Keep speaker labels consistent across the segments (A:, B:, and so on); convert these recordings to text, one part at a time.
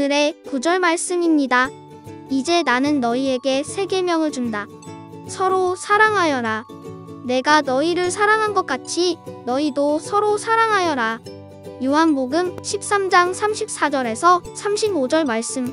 A: 오늘의 9절 말씀입니다. 이제 나는 너희에게 새 계명을 준다. 서로 사랑하여라. 내가 너희를 사랑한 것 같이 너희도 서로 사랑하여라. 요한복음 13장 34절에서 35절 말씀.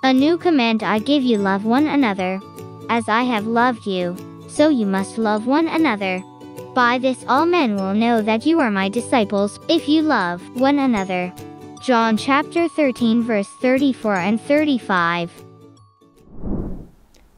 B: A new command I give you, love one another. As I have loved you, so you must love one another. By this all men will know that you are my disciples, if you love one another. John chapter 13 verse 34 and 35.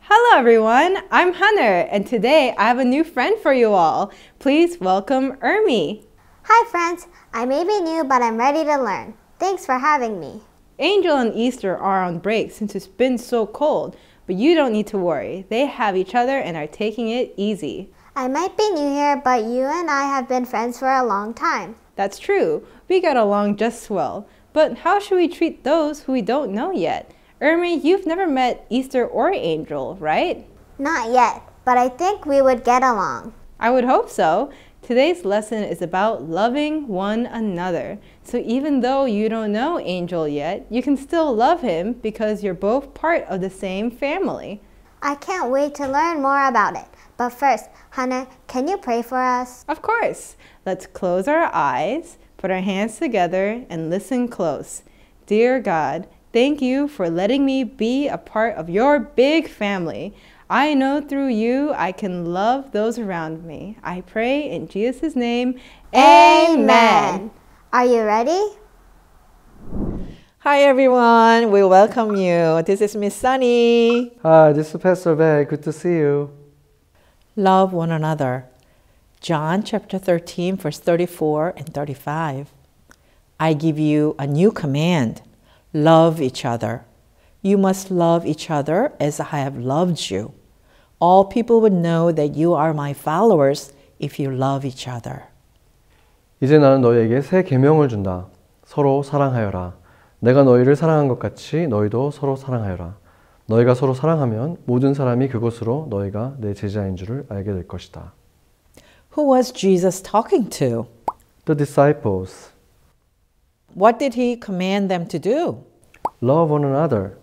C: Hello everyone, I'm Hunter, and today I have a new friend for you all. Please welcome Ermi.
D: Hi friends, I may be new but I'm ready to learn. Thanks for having me.
C: Angel and Easter are on break since it's been so cold, but you don't need to worry. They have each other and are taking it easy.
D: I might be new here, but you and I have been friends for a long time.
C: That's true. We got along just well. But how should we treat those who we don't know yet? Ermi, you've never met Easter or Angel, right?
D: Not yet, but I think we would get along.
C: I would hope so. Today's lesson is about loving one another. So even though you don't know Angel yet, you can still love him because you're both part of the same family.
D: I can't wait to learn more about it. But first, Hannah, can you pray for us?
C: Of course. Let's close our eyes, put our hands together, and listen close. Dear God, thank you for letting me be a part of your big family. I know through you I can love those around me. I pray in Jesus' name, Amen.
D: Are you ready?
E: Hi everyone, we welcome you. This is Miss Sunny.
F: Hi, this is Pastor Beck. Good to see you.
E: Love one another. John chapter 13 verse 34 and 35. I give you a new command. Love each other. You must love each other as I have loved you. All people would know that you are my followers if you love each other.
F: 이제 나는 너희에게 새 계명을 준다. 서로 사랑하여라. 내가 너희를 사랑한 것 같이 너희도 서로 사랑하여라. 너희가 서로 사랑하면 모든 사람이 그것으로 너희가 내 제자인 줄을 알게 될 것이다.
E: Who was Jesus talking to?
F: The disciples.
E: What did he command them to do?
F: Love one another.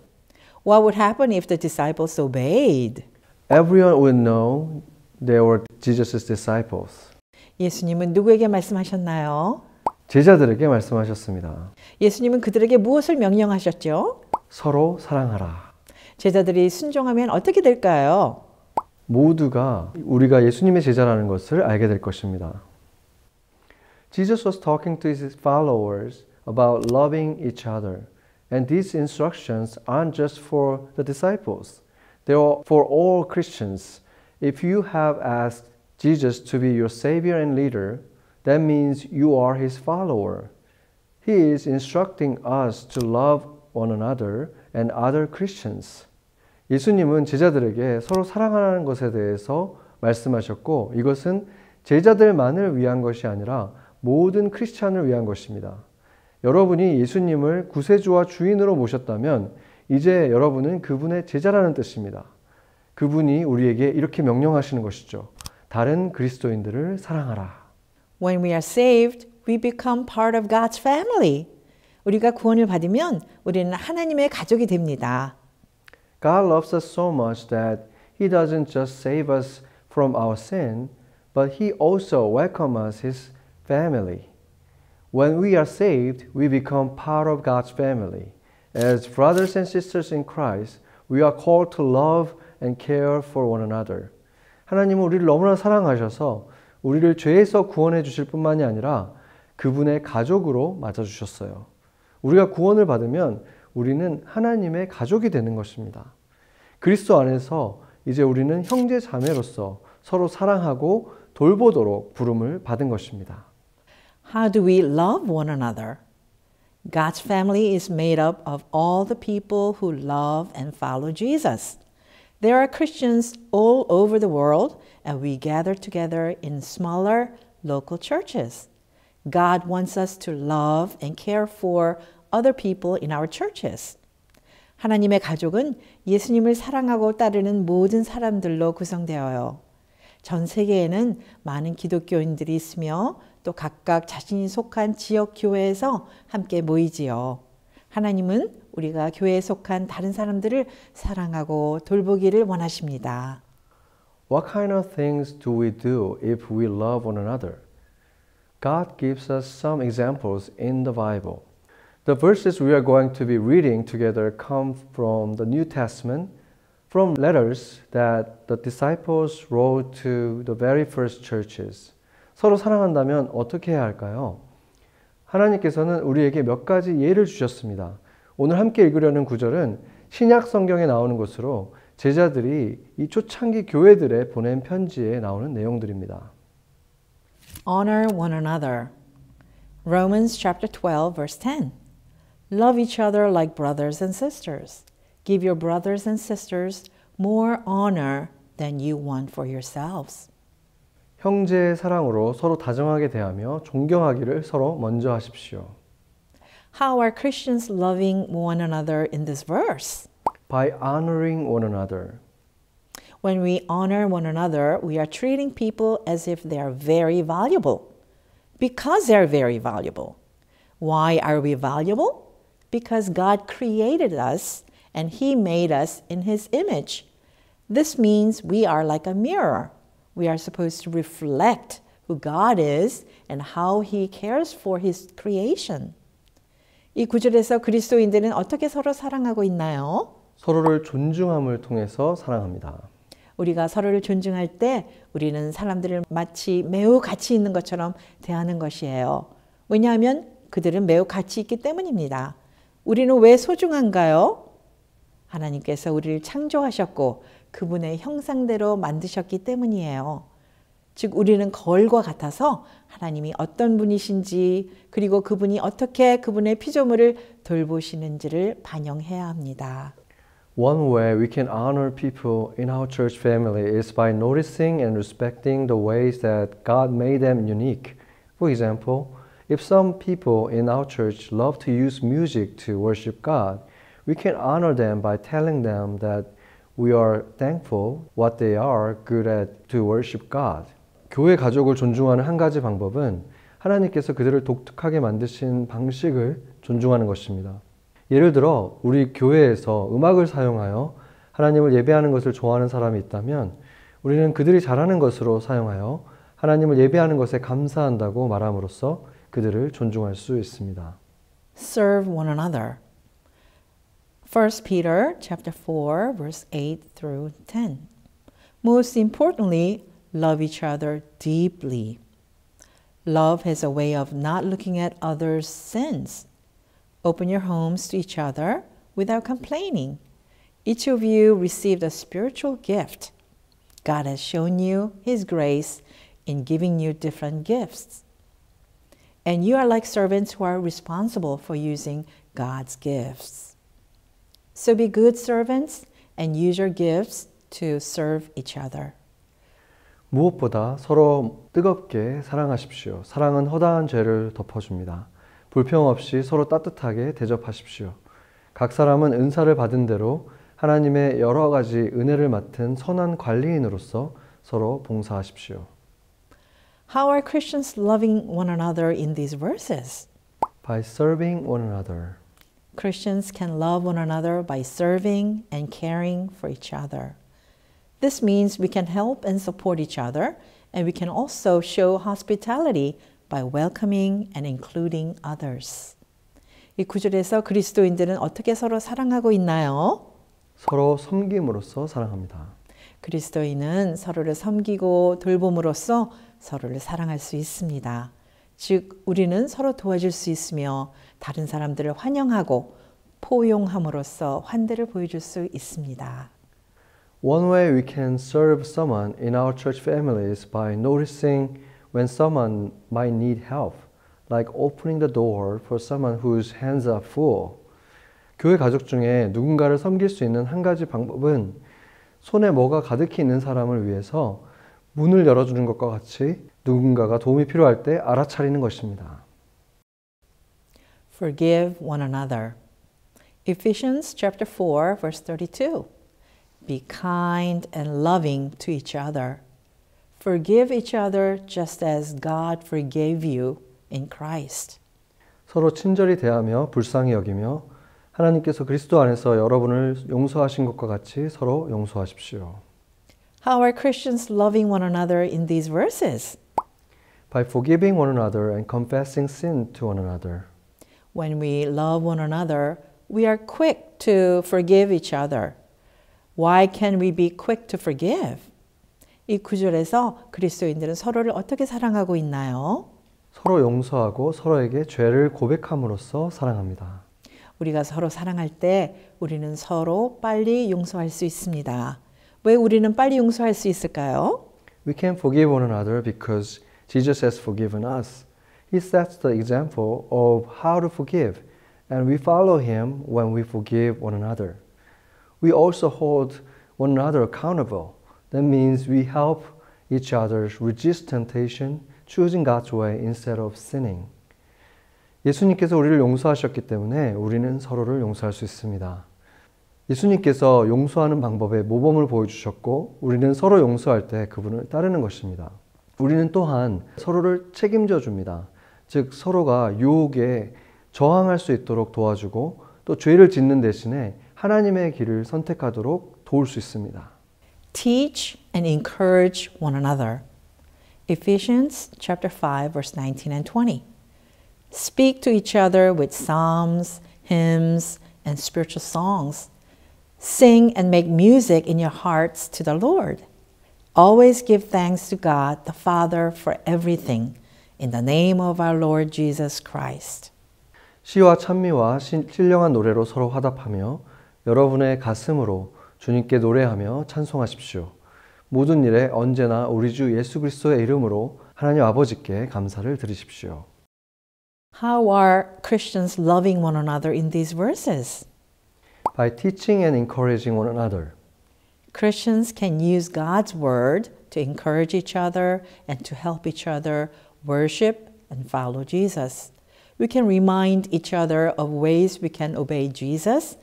E: What would happen if the disciples obeyed?
F: Everyone would know they were Jesus' disciples.
E: 예수님은 누구에게 말씀하셨나요?
F: 제자들에게 말씀하셨습니다.
E: 예수님은 그들에게 무엇을 명령하셨죠?
F: 서로 사랑하라.
E: 제자들이 순종하면 어떻게 될까요?
F: 모두가 우리가 예수님의 제자라는 것을 알게 될 것입니다. Jesus was talking to his followers about loving each other. And these instructions aren't just for the disciples. They are for all Christians. If you have asked Jesus to be your Savior and leader, that means you are his follower. He is instructing us to love one another and other Christians. 예수님은 제자들에게 서로 사랑하는 것에 대해서 말씀하셨고 이것은 제자들만을 위한 것이 아니라 모든 크리스찬을 위한 것입니다. 여러분이 예수님을 구세주와 주인으로 모셨다면 이제 여러분은 그분의 제자라는 뜻입니다. 그분이 우리에게 이렇게 명령하시는 것이죠. 다른 그리스도인들을 사랑하라.
E: When we are saved, we become part of God's family. 우리가 구원을 받으면 우리는 하나님의 가족이 됩니다.
F: God loves us so much that He doesn't just save us from our sin, but He also welcomes us His family. When we are saved, we become part of God's family. As brothers and sisters in Christ, we are called to love and care for one another. 하나님은 우리를 너무나 사랑하셔서 우리를 죄에서 구원해 주실 뿐만이 아니라 그분의 가족으로 맞아주셨어요. 우리가 구원을 받으면 우리는 하나님의 가족이 되는 것입니다. 그리스도 안에서 이제 우리는 형제 자매로서 서로 사랑하고 돌보도록 부름을 받은 것입니다.
E: How do we love one another? God's family is made up of all the people who love and follow Jesus. There are Christians all over the world, and we gather together in smaller local churches. God wants us to love and care for other people in our churches. 하나님의 가족은 예수님을 사랑하고 따르는 모든 사람들로 구성되어요. 전 세계에는 많은 기독교인들이 있으며 또 각각 자신이 속한 지역 교회에서 함께 모이지요. 하나님은 우리가 교회에 속한 다른 사람들을 사랑하고 돌보기를 원하십니다.
F: What kind of things do we do if we love one another? God gives us some examples in the Bible. The verses we are going to be reading together come from the New Testament, from letters that the disciples wrote to the very first churches. 서로 사랑한다면 어떻게 해야 할까요? 하나님께서는 우리에게 몇 가지 예를 주셨습니다. 오늘 함께 읽으려는 구절은 신약 성경에 나오는 것으로 제자들이 이 초창기 교회들에 보낸 편지에 나오는 내용들입니다.
E: Honor one another. Romans chapter 12 verse 10. Love each other like brothers and sisters. Give your brothers and sisters more honor than you want for yourselves.
F: 형제의 사랑으로 서로 다정하게 대하며 존경하기를 서로 먼저 하십시오.
E: How are Christians loving one another in this verse?
F: By honoring one another.
E: When we honor one another, we are treating people as if they are very valuable. Because they are very valuable. Why are we valuable? Because God created us and He made us in His image. This means we are like a mirror. We are supposed to reflect who God is and how He cares for His creation. 이 구절에서 그리스도인들은 어떻게 서로 사랑하고 있나요?
F: 서로를 존중함을 통해서 사랑합니다.
E: 우리가 서로를 존중할 때 우리는 사람들을 마치 매우 가치 있는 것처럼 대하는 것이에요. 왜냐하면 그들은 매우 가치 있기 때문입니다. 우리는 왜 소중한가요? 하나님께서 우리를 창조하셨고 그분의 형상대로 만드셨기 때문이에요. 즉 우리는 거울과 같아서 하나님이 어떤 분이신지 그리고 그분이 어떻게 그분의 피조물을 돌보시는지를 반영해야 합니다.
F: One way we can honor people in our church family is by noticing and respecting the ways that God made them unique. For example, if some people in our church love to use music to worship God, we can honor them by telling them that we are thankful what they are good at to worship God. 교회 가족을 존중하는 한 가지 방법은 하나님께서 그들을 독특하게 만드신 방식을 존중하는 것입니다. 예를 들어 우리 교회에서 음악을 사용하여 하나님을 예배하는 것을 좋아하는 사람이 있다면 우리는 그들이 잘하는 것으로 사용하여 하나님을 예배하는 것에 감사한다고 말함으로써 그들을 존중할 수 있습니다.
E: Serve one another. 1 Peter chapter 4 verse 8 through 10. Most importantly, love each other deeply. Love has a way of not looking at others' sins. Open your homes to each other without complaining. Each of you received a spiritual gift. God has shown you His grace in giving you different gifts. And you are like servants who are responsible for using God's gifts. So be good servants and use your gifts to serve each other.
F: 무엇보다 서로 뜨겁게 사랑하십시오. 사랑은 허다한 죄를 덮어줍니다. 불평 없이 서로 따뜻하게 대접하십시오. 각 사람은 은사를 받은 대로 하나님의 여러 가지 은혜를 맡은 선한 관리인으로서 서로 봉사하십시오.
E: How are Christians loving one another in these verses?
F: By serving one another.
E: Christians can love one another by serving and caring for each other. This means we can help and support each other, and we can also show hospitality by welcoming and including others. 이 구절에서 그리스도인들은 어떻게 서로 사랑하고 있나요?
F: 서로 섬김으로써 사랑합니다.
E: 그리스도인은 서로를 섬기고 돌봄으로써 서로를 사랑할 수 있습니다. 즉, 우리는 서로 도와줄 수 있으며 다른 사람들을 환영하고 포용함으로써 환대를 보여줄 수 있습니다.
F: One way we can serve someone in our church family is by noticing when someone might need help, like opening the door for someone whose hands are full. 교회 가족 중에 누군가를 섬길 수 있는 한 가지 방법은 손에 뭐가 가득히 있는 사람을 위해서 문을 열어주는 것과 같이 누군가가 도움이 필요할 때 알아차리는 것입니다.
E: Forgive one another. Ephesians chapter 4 verse 32. Be kind and loving to each other. Forgive each other just as God forgave you in Christ.
F: 서로 친절히 대하며 불쌍히 여기며 하나님께서 그리스도 안에서 여러분을 용서하신 것과 같이 서로 용서하십시오.
E: How are Christians loving one another in these verses?
F: By forgiving one another and confessing sin to one another.
E: When we love one another, we are quick to forgive each other. Why can we be quick to forgive? 이 구절에서 그리스도인들은 서로를 어떻게 사랑하고 있나요?
F: 서로 용서하고 서로에게 죄를 고백함으로써 사랑합니다.
E: 우리가 서로 사랑할 때 우리는 서로 빨리 용서할 수 있습니다. 왜 우리는 빨리 용서할 수 있을까요?
F: We can forgive one another because Jesus has forgiven us. He sets the example of how to forgive, and we follow him when we forgive one another. We also hold one another accountable. That means we help each other resist temptation, choosing God's way instead of sinning. 예수님께서 우리를 용서하셨기 때문에 우리는 서로를 용서할 수 있습니다. 예수님께서 용서하는 방법의 모범을 보여주셨고 우리는 서로 용서할 때 그분을 따르는 것입니다. 우리는 또한 서로를 책임져 줍니다. 즉 서로가 유혹에 저항할 수 있도록 도와주고 또 죄를 짓는 대신에 하나님의 길을 선택하도록 도울 수 있습니다.
E: Teach and encourage one another. Ephesians chapter 5 verse 19 and 20. Speak to each other with psalms, hymns, and spiritual songs. Sing and make music in your hearts to the Lord. Always give thanks to God the Father for everything in the name of our Lord Jesus Christ.
F: 시와 찬미와 신령한 노래로 서로 화답하며 여러분의 가슴으로 주님께 노래하며 찬송하십시오. 모든 일에 언제나 우리 주 예수 그리스도의 이름으로 하나님 아버지께 감사를 드리십시오.
E: How are Christians loving one another in these verses?
F: By teaching and encouraging one another.
E: Christians can use God's word to encourage each other and to help each other worship and follow Jesus. We can remind each other of ways we can obey Jesus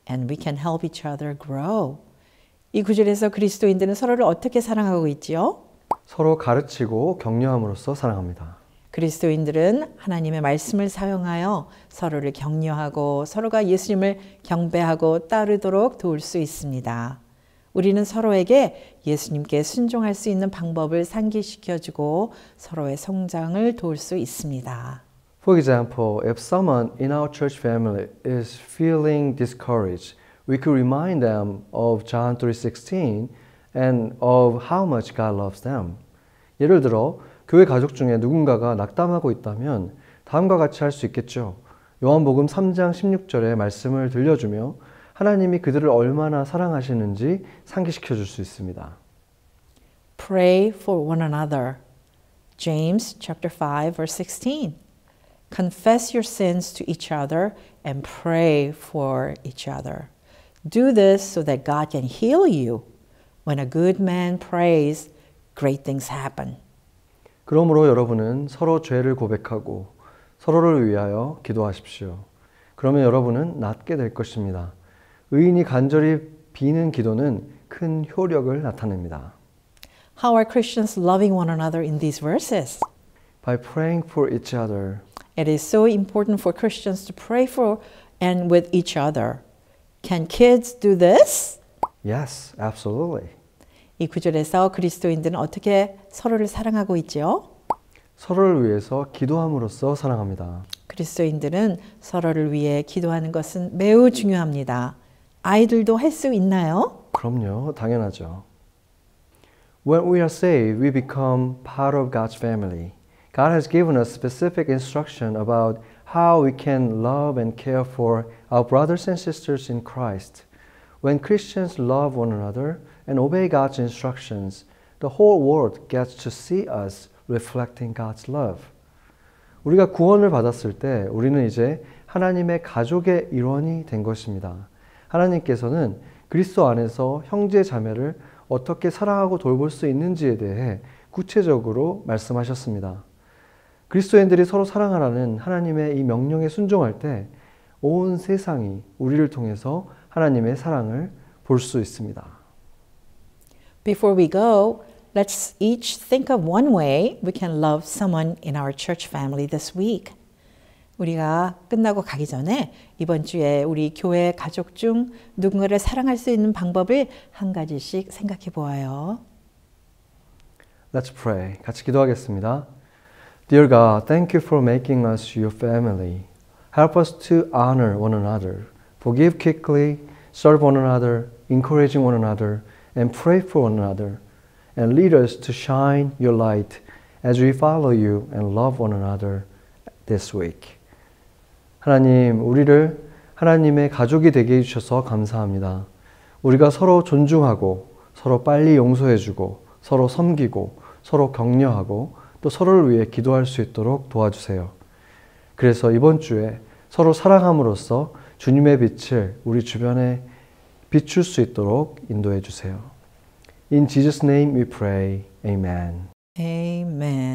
E: and we can help each other grow. 이 구절에서 그리스도인들은 서로를 어떻게 사랑하고 있지요?
F: 서로 가르치고 격려함으로써 사랑합니다.
E: 그리스도인들은 하나님의 말씀을 사용하여 서로를 격려하고 서로가 예수님을 경배하고 따르도록 도울 수 있습니다. 우리는 서로에게 예수님께 순종할 수 있는 방법을 상기시켜주고 서로의 성장을 도울 수 있습니다.
F: For example, if someone in our church family is feeling discouraged, we could remind them of John 3:16 and of how much God loves them. 예를 들어 교회 가족 중에 누군가가 낙담하고 있다면 다음과 같이 할 수 있겠죠. 요한복음 3장 16절의 말씀을 들려주며 하나님이 그들을 얼마나 사랑하시는지 상기시켜 줄 수 있습니다.
E: Pray for one another. James chapter 5 verse 16. Confess your sins to each other and pray for each other. Do this so that God can heal you. When a good man prays, great things happen.
F: 그러므로 여러분은 서로 죄를 고백하고 서로를 위하여 기도하십시오. 그러면 여러분은 낫게 될 것입니다. 의인이 간절히 비는 기도는 큰 효력을 나타냅니다.
E: How are Christians loving one another in these verses?
F: By praying for each other.
E: It is so important for Christians to pray for and with each other. Can kids do this?
F: Yes, absolutely.
E: 이 구절에서 그리스도인들은 어떻게 서로를 사랑하고 있지요?
F: 서로를 위해서 기도함으로써 사랑합니다.
E: 그리스도인들은 서로를 위해 기도하는 것은 매우 중요합니다. 아이들도 할 수 있나요?
F: 그럼요, 당연하죠. When we are saved, we become part of God's family. God has given us specific instruction about how we can love and care for our brothers and sisters in Christ. When Christians love one another and obey God's instructions, the whole world gets to see us reflecting God's love. 우리가 구원을 받았을 때 우리는 이제 하나님의 가족의 일원이 된 것입니다. 하나님께서는 그리스도 안에서 형제 자매를 어떻게 사랑하고 돌볼 수 있는지에 대해 구체적으로 말씀하셨습니다. 그리스도인들이 서로 사랑하라는 하나님의 이 명령에 순종할 때 온 세상이 우리를 통해서 하나님의 사랑을 볼 수 있습니다.
E: Before we go, let's each think of one way we can love someone in our church family this week. 우리가 끝나고 가기 전에 이번 주에 우리 교회 가족 중 누군가를 사랑할 수 있는 방법을 한 가지씩 생각해 보아요.
F: Let's pray. 같이 기도하겠습니다. Dear God, thank you for making us your family. Help us to honor one another, forgive quickly, serve one another, encouraging one another, and pray for one another. And lead us to shine your light as we follow you and love one another this week. 하나님, 우리를 하나님의 가족이 되게 해주셔서 감사합니다. 우리가 서로 존중하고, 서로 빨리 용서해주고, 서로 섬기고, 서로 격려하고, 또 서로를 위해 기도할 수 있도록 도와주세요. 그래서 이번 주에 서로 사랑함으로써 주님의 빛을 우리 주변에 비출 수 있도록 인도해 주세요. In Jesus' name we pray. Amen.
E: Amen.